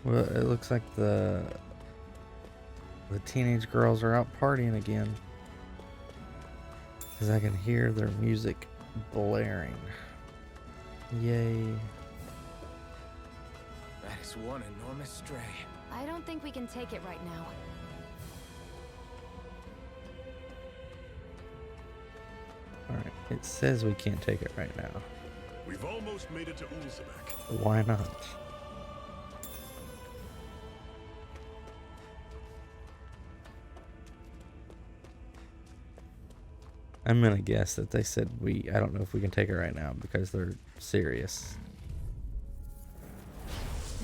Well, it looks like the teenage girls are out partying again. Because I can hear their music blaring. Yay. That is one enormous stray. I don't think we can take it right now. Alright, it says we can't take it right now. We've almost made it to Ulzebek. Why not? I'm gonna guess that they said I don't know if we can take it right now because they're serious.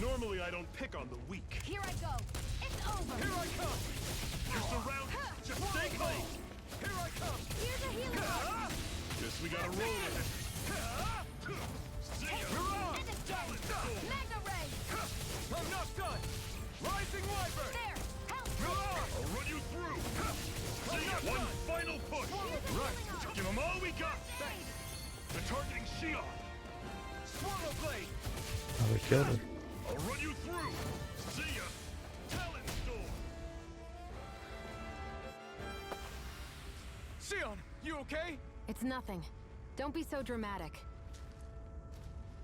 Normally I don't pick on the weak. Here I go. It's over. Here I come. You're surrounded. Just stay close. Here I come. Here's a healer. Guess we gotta roll with it. See ya. You're on. Magna ray. I'm not done. Rising wyvern. There. Help. I'll run you through. See ya. One final push. Right. Give them all we got. They're targeting Shion. Swallow blade. Oh, we killed her. I'll run you through. See ya. Talon storm. Sion, you okay? It's nothing. Don't be so dramatic.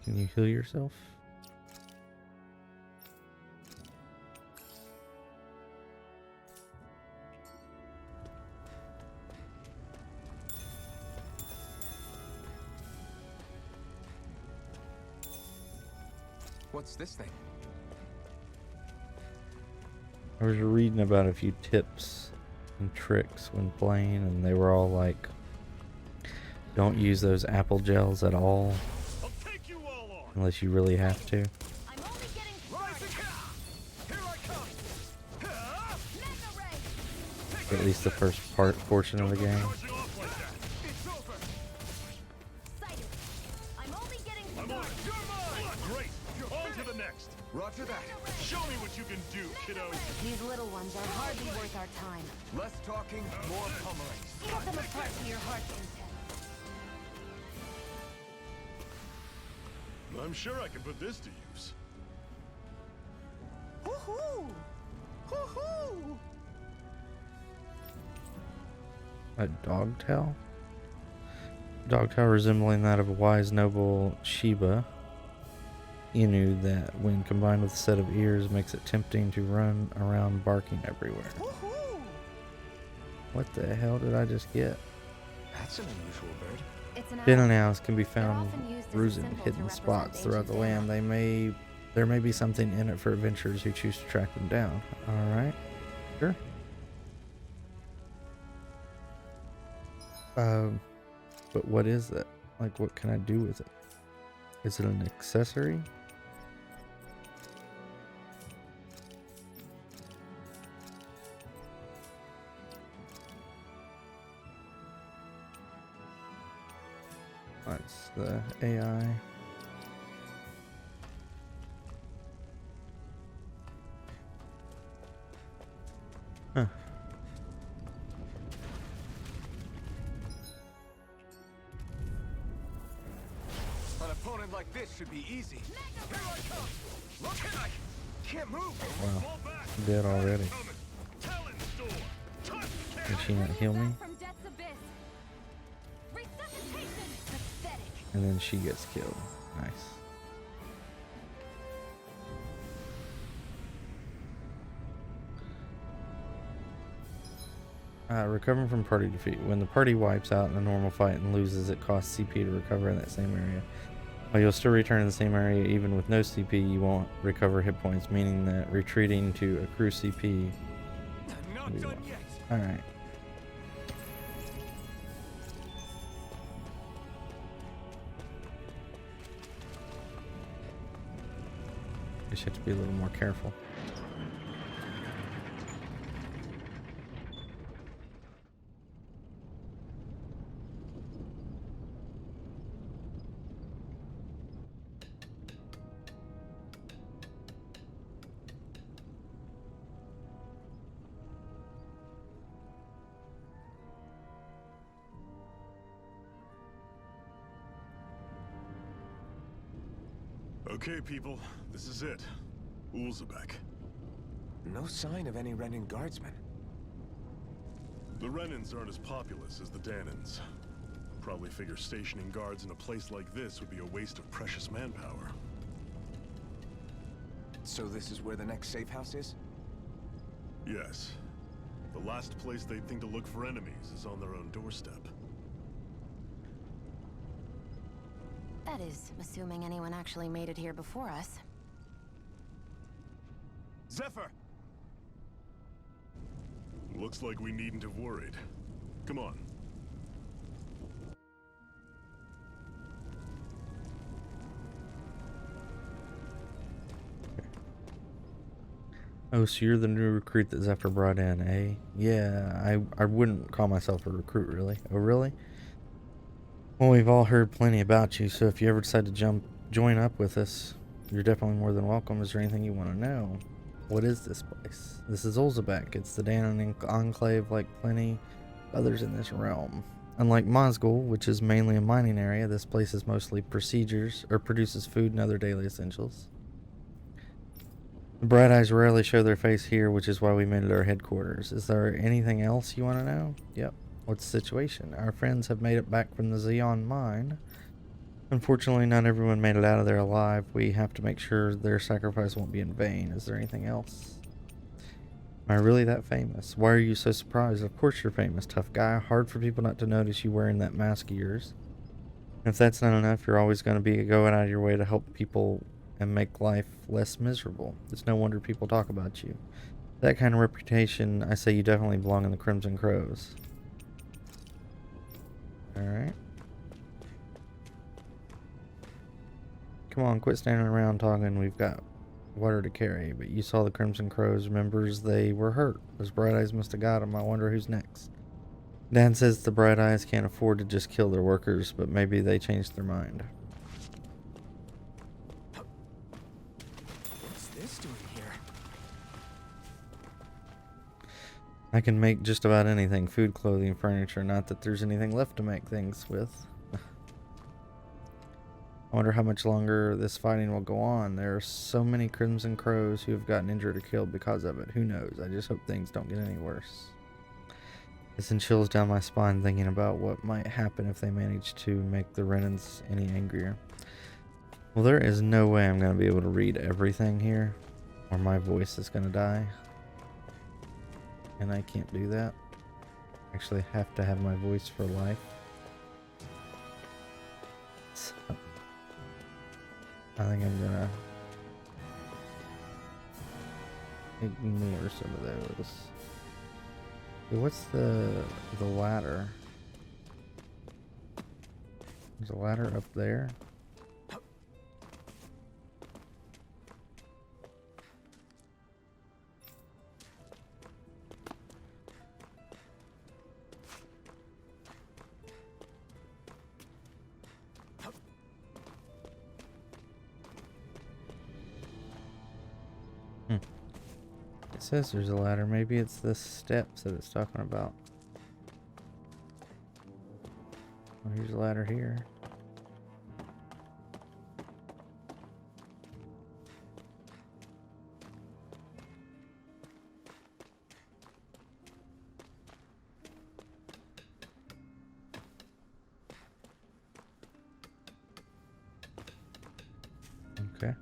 Can you heal yourself? What's this thing? I was reading about a few tips and tricks when playing, and they were all like, don't use those apple gels at all I'll take you all on. unless you really have to. I'm only getting Rising. started. Here I come. Magna ray. At least the first portion of the game. Charging off like that. It's over. Sighted. I'm only getting I'm on started. it. You're mine. Great. On to the next. Roger that. Show me what you can do, kiddo. These little ones are hardly worth our time. Less talking, more pummeling. Cut them apart to your heart's content. I'm sure I can put this to use. Woohoo! Woohoo! A dogtail? Dogtail resembling that of a wise noble Shiba Inu that, when combined with a set of ears, makes it tempting to run around barking everywhere. Woohoo! What the hell did I just get? That's an unusual bird. It's an Finanaus can be found often used as a bruising symbol to hidden represent spots throughout the ancient land. There may be something in it for adventurers who choose to track them down. Alright. Sure. But what is it? Like, what can I do with it? Is it an accessory? That's the AI. Huh. An opponent like this should be easy. Here I come. Look at I can't move. Wow. Fall back. I'm dead already. Coming. Talon storm. Touch. Can she not heal me? From death's abyss. Resuscitation. Pathetic. And then she gets killed. Nice. Recovering from party defeat. When the party wipes out in a normal fight and loses, it costs CP to recover in that same area. While you'll still return to the same area even with no CP, you won't recover hit points, meaning that retreating to accrue CP. I'm not done yet. Alright. Just have to be a little more careful. Okay, people, this is it. Ulzebek. No sign of any Renin guardsmen. The Renins aren't as populous as the Danins. Probably figure stationing guards in a place like this would be a waste of precious manpower. So this is where the next safe house is? Yes. The last place they'd think to look for enemies is on their own doorstep. That is, assuming anyone actually made it here before us. Zephyr! Looks like we needn't have worried. Come on. Oh, so you're the new recruit that Zephyr brought in, eh? Yeah, I wouldn't call myself a recruit, really. Oh, really? Well, we've all heard plenty about you, so if you ever decide to join up with us, you're definitely more than welcome. Is there anything you want to know? What is this place? This is Ulzebek. It's the Danon Enclave like plenty others in this realm. Unlike Mosgul, which is mainly a mining area, this place is mostly produces food and other daily essentials. The Bright Eyes rarely show their face here, which is why we made it our headquarters. Is there anything else you want to know? Yep. What's the situation? Our friends have made it back from the Xeon mine. Unfortunately, not everyone made it out of there alive. We have to make sure their sacrifice won't be in vain. Is there anything else? Am I really that famous? Why are you so surprised? Of course you're famous, tough guy. Hard for people not to notice you wearing that mask of yours. If that's not enough, you're always going to be going out of your way to help people and make life less miserable. It's no wonder people talk about you. That kind of reputation, I say you definitely belong in the Crimson Crows. Alright. Come on, quit standing around talking. We've got water to carry. But you saw the Crimson Crows members. They were hurt. Those Bright Eyes must have got them. I wonder who's next. Dan says the Bright Eyes can't afford to just kill their workers, but maybe they changed their mind. What's this doing here? I can make just about anything. Food, clothing, furniture. Not that there's anything left to make things with. I wonder how much longer this fighting will go on. There are so many Crimson Crows who have gotten injured or killed because of it. Who knows? I just hope things don't get any worse. It sends chills down my spine thinking about what might happen if they manage to make the Renins any angrier. Well, there is no way I'm going to be able to read everything here, or my voice is going to die. And I can't do that. I actually have to have my voice for life. So, I think I'm gonna ignore some of those. Hey, what's the ladder? There's a ladder up there. It says there's a ladder. Maybe it's the steps that it's talking about. Oh, here's a ladder here. Okay.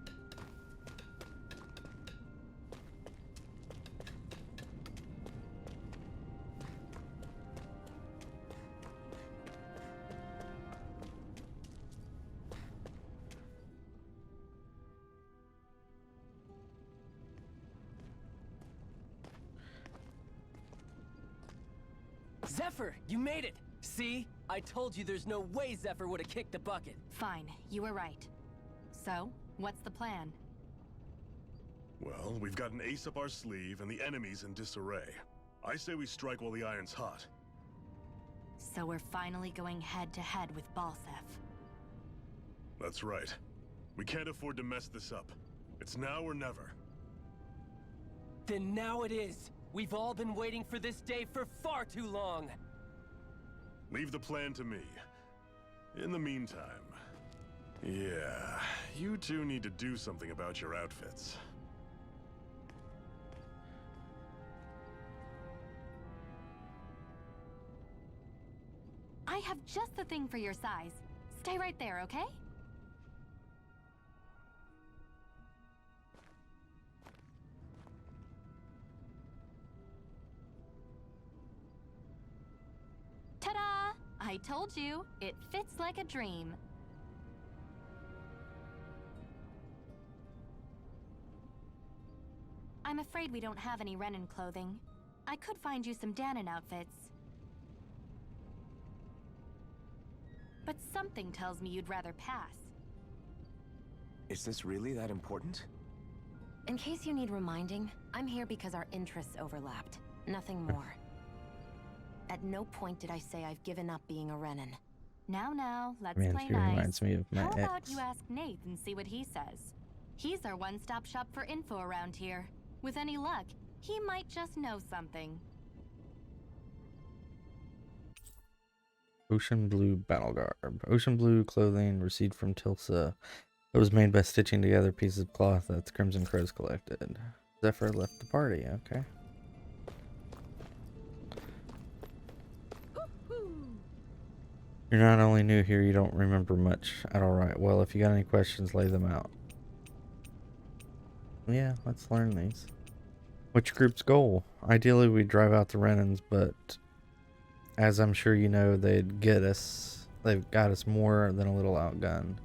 Zephyr, you made it! See? I told you there's no way Zephyr would have kicked the bucket. Fine, you were right. So, what's the plan? Well, we've got an ace up our sleeve and the enemy's in disarray. I say we strike while the iron's hot. So we're finally going head to head with Balthef. That's right. We can't afford to mess this up. It's now or never. Then now it is! We've all been waiting for this day for far too long! Leave the plan to me. In the meantime... Yeah, you two need to do something about your outfits. I have just the thing for your size. Stay right there, okay? Ta-da! I told you, it fits like a dream. I'm afraid we don't have any Renin clothing. I could find you some Danon outfits. But something tells me you'd rather pass. Is this really that important? In case you need reminding, I'm here because our interests overlapped. Nothing more. At no point did I say I've given up being a Renin. Now, let's Man, play she nice. reminds me of my How about ex. you ask Nate and see what he says? He's our one-stop shop for info around here. With any luck, he might just know something. Ocean blue battle garb. Ocean blue clothing received from Tilsa. It was made by stitching together pieces of cloth that the Crimson Crows collected. Zephyr left the party, okay. You're not only new here, you don't remember much at all, right? Well, if you got any questions, lay them out. Yeah, let's learn these. What's your group's goal? Ideally, we drive out the Renins, but as I'm sure you know, they'd get us. They've got us more than a little outgunned.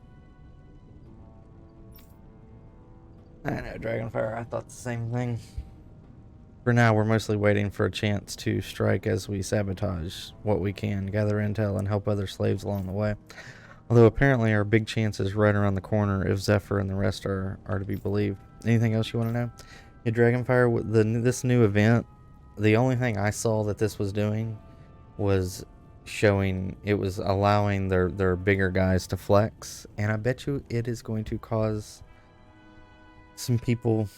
I know, Dragonfire, I thought the same thing. For now, we're mostly waiting for a chance to strike as we sabotage what we can, gather intel, and help other slaves along the way. Although apparently our big chance is right around the corner if Zephyr and the rest are to be believed. Anything else you want to know? Yeah, Dragonfire, this new event, the only thing I saw that this was doing was showing, it was allowing their bigger guys to flex, and I bet you it is going to cause some people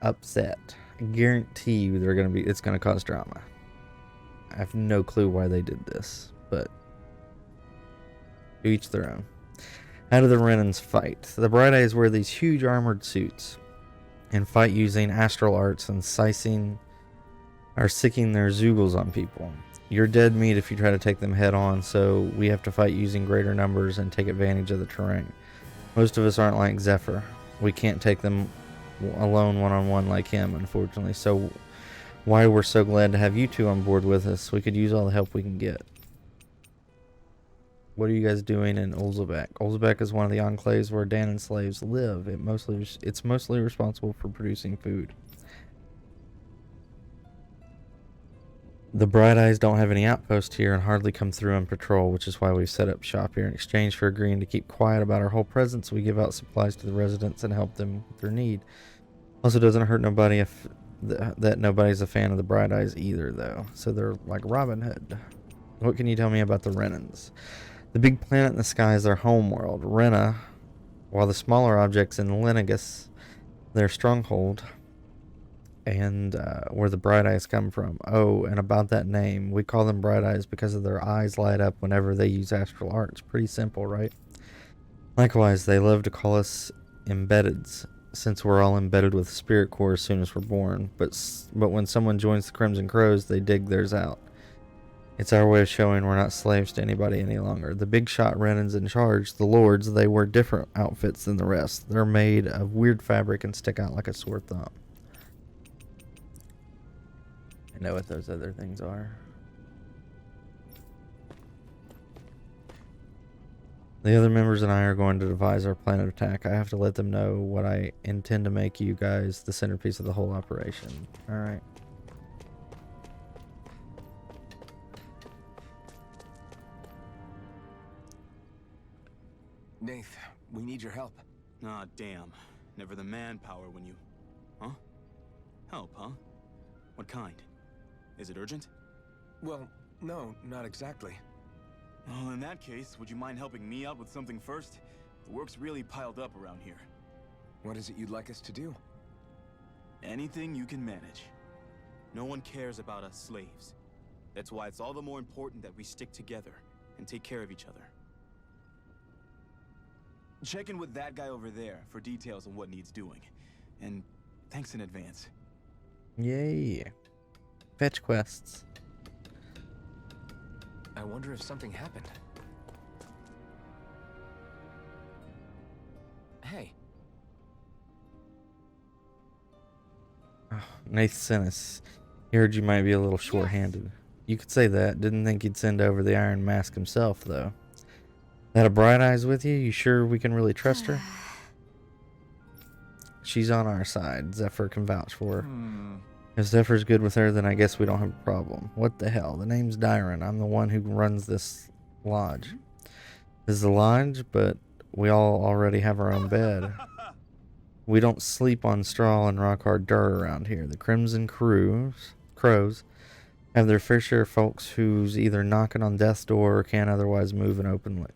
upset. I guarantee you it's going to cause drama. I have no clue why they did this, but to each their own. How do the Renins fight? The Bright Eyes wear these huge armored suits and fight using astral arts and sicking their Zoogles on people. You're dead meat if you try to take them head on, so we have to fight using greater numbers and take advantage of the terrain. Most of us aren't like Zephyr. We can't take them alone one-on-one like him, unfortunately. So why we're so glad to have you two on board with us. We could use all the help we can get. What are you guys doing in Olzebek? Olzebek is one of the enclaves where Danon slaves live. It's mostly responsible for producing food. The Bright Eyes don't have any outposts here and hardly come through on patrol, which is why we set up shop here. In exchange for agreeing to keep quiet about our whole presence, we give out supplies to the residents and help them with their need. Also, doesn't hurt nobody that nobody's a fan of the Bright Eyes either, though. So they're like Robin Hood. What can you tell me about the Renins? The big planet in the sky is their home world, Rena, while the smaller objects in Lenegus, their stronghold, and where the Bright Eyes come from. Oh, and about that name, we call them Bright Eyes because of their eyes light up whenever they use astral arts. Pretty simple, right? Likewise, they love to call us embeddeds, since we're all embedded with spirit core as soon as we're born. But when someone joins the Crimson Crows, they dig theirs out. It's our way of showing we're not slaves to anybody any longer. The big shot Renins in charge, the lords, they wear different outfits than the rest. They're made of weird fabric and stick out like a sore thumb. I know what those other things are. The other members and I are going to devise our plan of attack. I have to let them know what I intend to make you guys the centerpiece of the whole operation. Alright. Nath, we need your help. Ah, damn. Never the manpower when you... Huh? Help, huh? What kind? Is it urgent? Well, no, not exactly. Well, in that case, would you mind helping me out with something first? The work's really piled up around here. What is it you'd like us to do? Anything you can manage. No one cares about us slaves. That's why it's all the more important that we stick together and take care of each other. Check in with that guy over there for details on what needs doing. And thanks in advance. Yay. Fetch quests. I wonder if something happened. Hey. Nath sent us. He heard you might be a little short-handed. You could say that. Didn't think he'd send over the Iron Mask himself, though. That a Bright Eyes with you? You sure we can really trust her? She's on our side. Zephyr can vouch for her. If Zephyr's good with her, then I guess we don't have a problem. What the hell? The name's Dyron. I'm the one who runs this lodge. This is the lodge, but we all already have our own bed. We don't sleep on straw and rock hard dirt around here. The Crimson Crows have their fair share of folks who's either knocking on death's door or can't otherwise move and openly.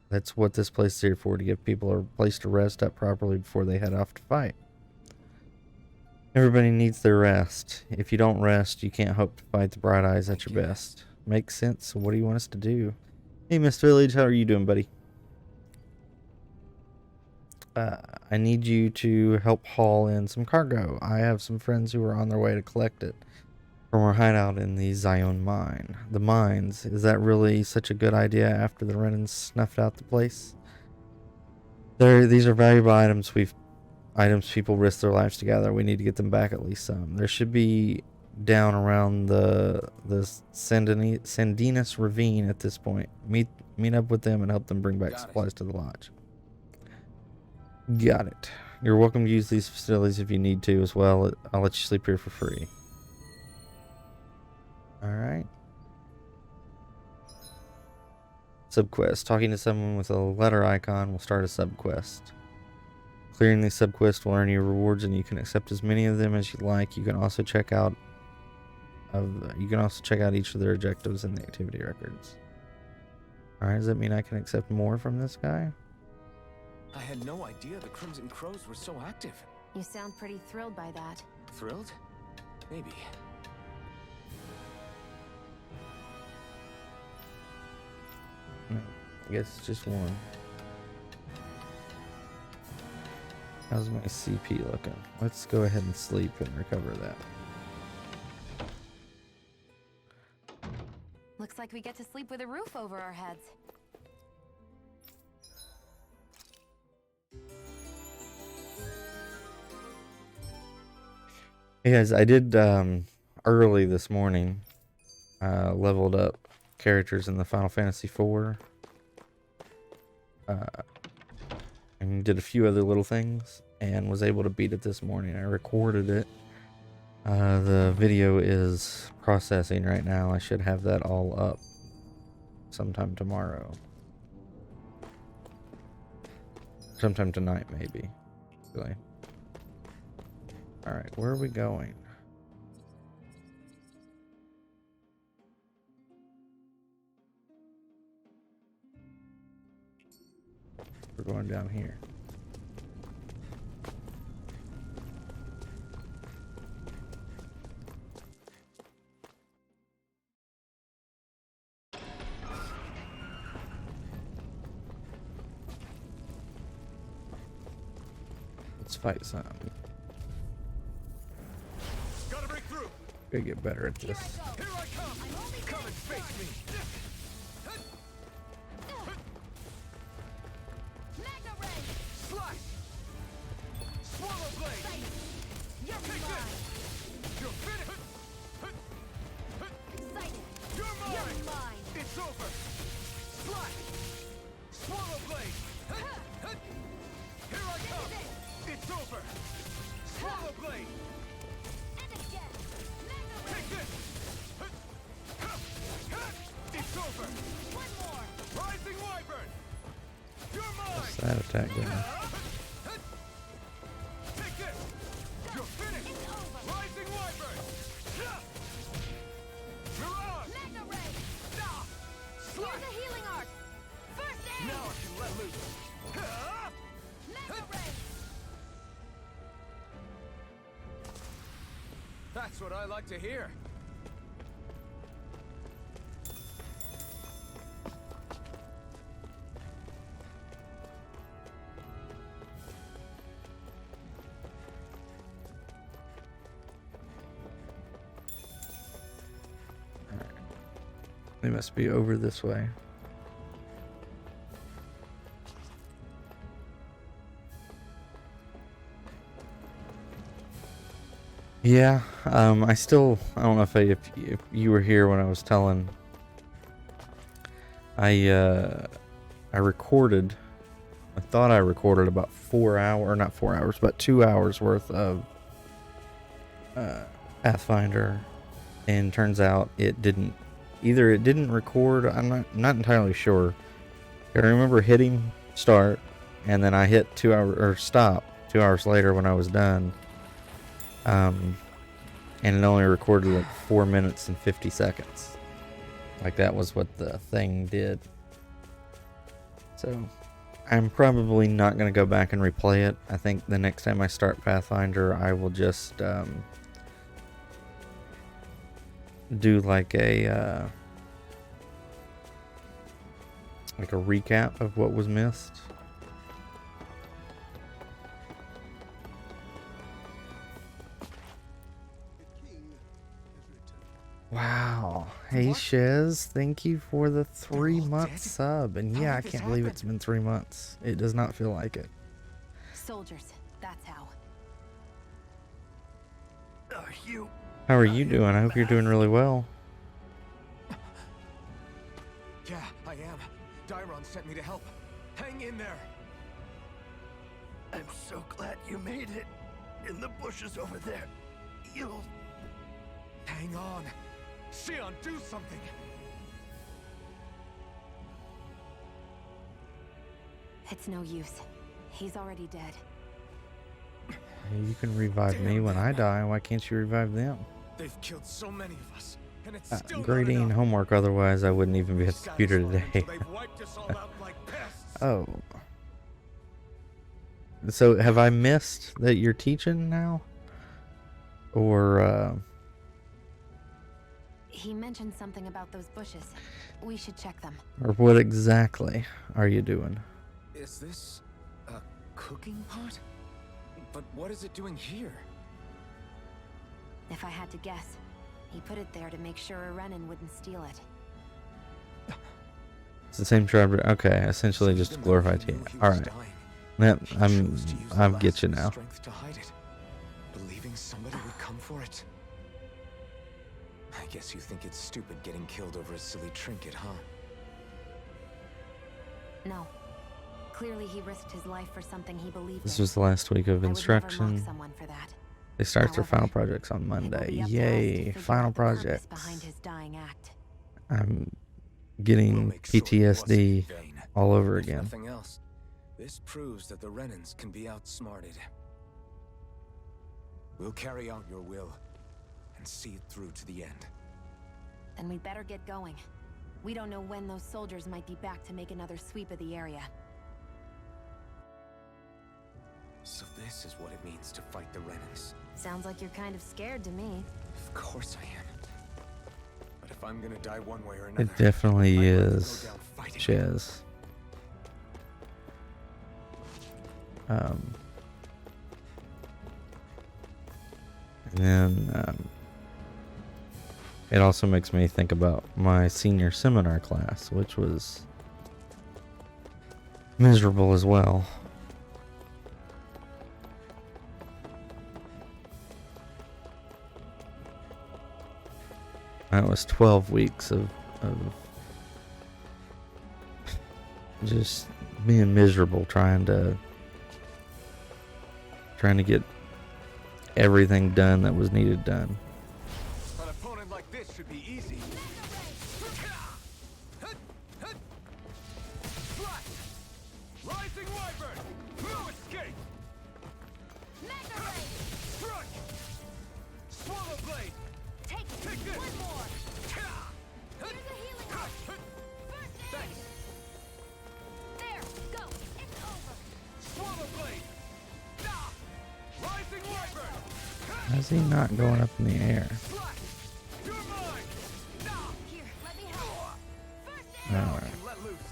That's what this place is here for, to give people a place to rest up properly before they head off to fight. Everybody needs their rest. If you don't rest, you can't hope to fight the Bright Eyes at your best. Makes sense. So what do you want us to do? Hey, Mr. Village, how are you doing, buddy? I need you to help haul in some cargo. I have some friends who are on their way to collect it from our hideout in the Zion mine. The mines, is that really such a good idea after the Renans snuffed out the place? These are valuable items people risk their lives together. We need to get them back, at least some. There should be down around the Sandinus ravine at this point. Meet up with them and help them bring back supplies to the lodge. Got it. You're welcome to use these facilities if you need to as well. I'll let you sleep here for free. Alright. Subquest. Talking to someone with a letter icon will start a subquest. Clearing these subquests will earn you rewards, and you can accept as many of them as you like. You can also check out each of their objectives in the activity records. Alright, does that mean I can accept more from this guy? I had no idea the Crimson Crows were so active. You sound pretty thrilled by that. Thrilled? Maybe. No, I guess it's just one. How's my CP looking? Let's go ahead and sleep and recover that. Looks like we get to sleep with a roof over our heads. Hey guys, I did early this morning leveled up characters in the Final Fantasy IV and did a few other little things and was able to beat it this morning. I recorded it. The video is processing right now. I should have that all up sometime tomorrow. Sometime tonight, maybe. Really. Alright, where are we going? We're going down here. Let's fight some. Gotta break through. Gotta get better at this. Here I come. Come and face me. Magna Ray! Slash. Swallow blade. You're Take mine! this. You're finished. Excited! You're mine. You're mine! It's over. Slash. Swallow blade. Here I come. It's over. Swallow blade. And again! Magna Ray! Take this. It's over. One more! Rising wyvern. You're What's mine. that attack doing? Take this. You're finished. It's over! Rising wyvern. Mirage. Magna Ray! Here's Slash. a healing art! First aid! Now I can let loose. Magna Ray! That's what I like to hear. They must be over this way. Yeah, I don't know if you were here when I was telling. I recorded. I thought I recorded about 4 hours, not 4 hours, but 2 hours worth of Pathfinder, and turns out it didn't. Either it didn't record. I'm not entirely sure. I remember hitting start, and then I hit 2 hours or stop 2 hours later when I was done. And it only recorded like 4 minutes and 50 seconds. Like that was what the thing did. So I'm probably not going to go back and replay it. I think the next time I start Pathfinder, I will just do like a recap of what was missed. Wow. Hey, Shez, thank you for the 3-month sub. And yeah, I can't believe it's been 3 months. It does not feel like it. Soldiers, that's how. How are you doing? I hope you're doing really well. Yeah, I am. Dairon sent me to help. Hang in there. I'm so glad you made it. In the bushes over there. You'll... Hang on. Xion, do something. It's no use. He's already dead. You can revive me when I die. Why can't you revive them? They've killed so many of us, and it's still grading not enough. homework, otherwise I wouldn't even be at the computer today. They've wiped us all out like pests. Oh. So have I missed that you're teaching now? Or, He mentioned something about those bushes. We should check them. or what exactly are you doing? Is this a cooking pot? But what is it doing here? If I had to guess, he put it there to make sure a Renan wouldn't steal it. It's the same tribe. Okay, essentially just a glorified tea. Alright. Yep, I'll get you now. Strength to hide it, believing somebody would come for it. I guess you think it's stupid getting killed over a silly trinket, huh? No. Clearly he risked his life for something he believed This in. was the last week of I would never instruction. mock someone for that. They start their final However, projects on it will Monday. be up to us to Yay, figure final out the purpose projects. behind his dying act. I'm We'll getting make sure it wasn't in PTSD vain. all over If again. nothing else, this proves that the Renans can be outsmarted. We'll carry out your will and see it through to the end. Then we'd better get going. We don't know when those soldiers might be back to make another sweep of the area. So this is what it means to fight the Renans. Sounds like you're kind of scared to me. Of course I am. But if I'm gonna die one way or another, It definitely I'd rather go is, down fighting. Chez. And then it also makes me think about my senior seminar class, which was miserable as well. That was 12 weeks of just being miserable, trying to get everything done that was needed done. An opponent like this should be easy. Rising Wyvern! No escape! Strike! Swallow Blade! Take this! one more. Here's a healing heart. First aid. Thanks. There, go. It's over. Swallow Blade! Rising Wyvern! How's he not going up in the air? Slash! You're mine! Here, let me help. First aid. Alright. Let loose!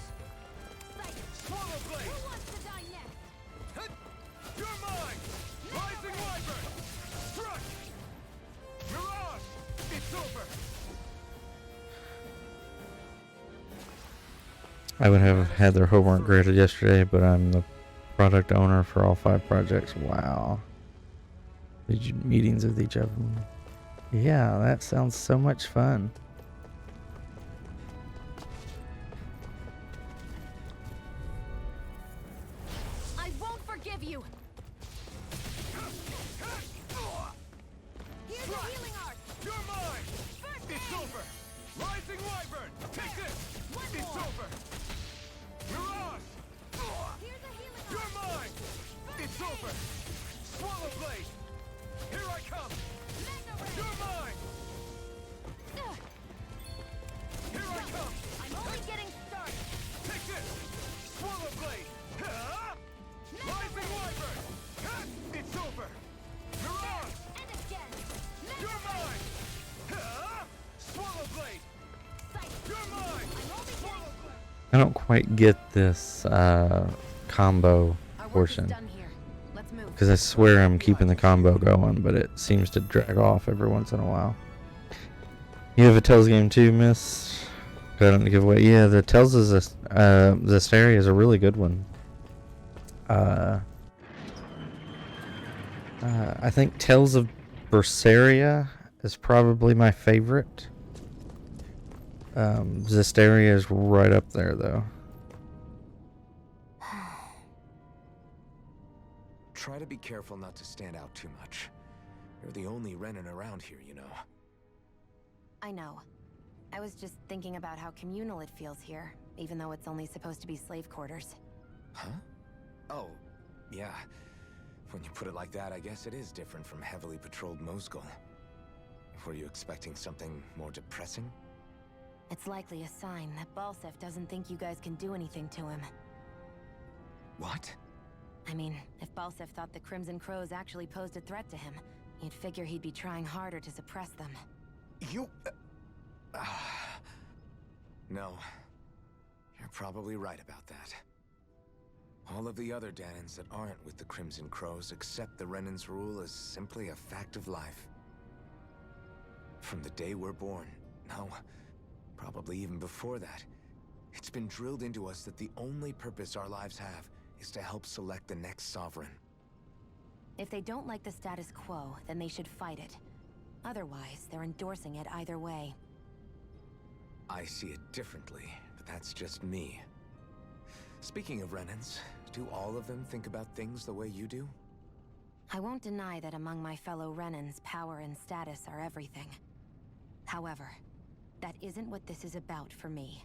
Sight. Swallow Blade! Who wants to die next? You're mine! Rising Wyvern! Struck! Mirage! It's over! I would have had their homework graded yesterday, but I'm the product owner for all 5 projects. Wow. Did you meetings with each of them? Yeah, that sounds so much fun. I won't forgive you. Here's the healing art. You're mine! First It's aid. over! Rising Wyvern! Take this! One It's more. over! Mirage! Here's the healing You're art. mine! It's over! Swallow Blade! Here I come! Magna Ray. You're mine! Ugh, Here I come! I'm only getting started. Take this! Swallow Blade! Ha! Rising Wyvern! Ha! It's over! Mirage! And again. You're mine! Ha! Swallow Blade! Sight. You're mine! I'm only Swallow getting... Blade! I don't quite get this combo Our work is portion. done here. Let's move. Because I swear I'm keeping the combo going, but it seems to drag off every once in a while. You have a Tales game too, miss? I don't give away. Yeah, the Tales is Zestiria is a really good one. I think Tales of Berseria is probably my favorite. Zestiria is right up there, though. Try to be careful not to stand out too much. You're the only Renin around here, you know. I know. I was just thinking about how communal it feels here, even though it's only supposed to be slave quarters. Huh? Oh, yeah. When you put it like that, I guess it is different from heavily patrolled Mosgul. Were you expecting something more depressing? It's likely a sign that Balsef doesn't think you guys can do anything to him. What? I mean, if Balsef thought the Crimson Crows actually posed a threat to him, you'd figure he'd be trying harder to suppress them. You... No. You're probably right about that. All of the other Danans that aren't with the Crimson Crows accept the Renin's rule as simply a fact of life. From the day we're born, no, probably even before that, it's been drilled into us that the only purpose our lives have is to help select the next sovereign. If they don't like the status quo, then they should fight it. Otherwise, they're endorsing it either way. I see it differently, but that's just me. Speaking of Renins, do all of them think about things the way you do? I won't deny that among my fellow Renins, power and status are everything. However, that isn't what this is about for me.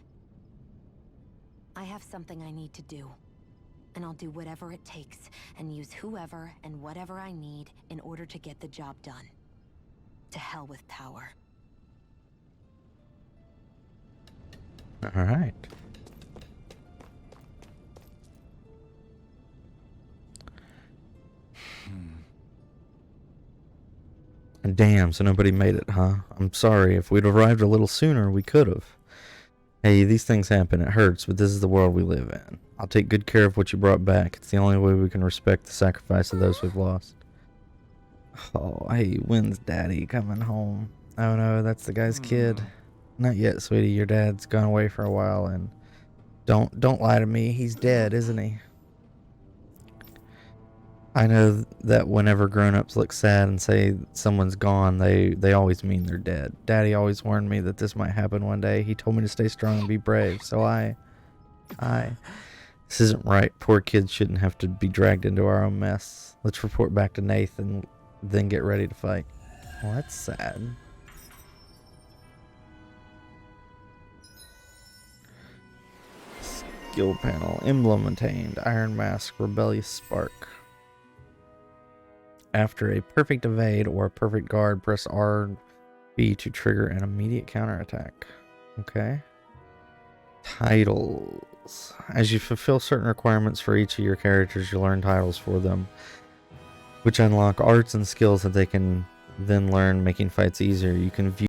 I have something I need to do. And I'll do whatever it takes, and use whoever and whatever I need in order to get the job done. To hell with power. All right. Damn, so nobody made it, huh? I'm sorry. If we'd arrived a little sooner, we could have. Hey, these things happen. It hurts, but this is the world we live in. I'll take good care of what you brought back. It's the only way we can respect the sacrifice of those we've lost. Oh, hey, when's Daddy coming home? Oh no, that's the guy's kid. Not yet, sweetie. Your dad's gone away for a while, and don't lie to me. He's dead, isn't he? I know that whenever grown-ups look sad and say someone's gone, they always mean they're dead. Daddy always warned me that this might happen one day. He told me to stay strong and be brave, so this isn't right. Poor kids shouldn't have to be dragged into our own mess. Let's report back to Nathan, then get ready to fight. Well, that's sad. Skill panel. Emblem attained. Iron Mask. Rebellious Spark. After a perfect evade or a perfect guard, press RB to trigger an immediate counterattack. Okay. Titles. As you fulfill certain requirements for each of your characters, you learn titles for them, which unlock arts and skills that they can then learn, making fights easier. You can view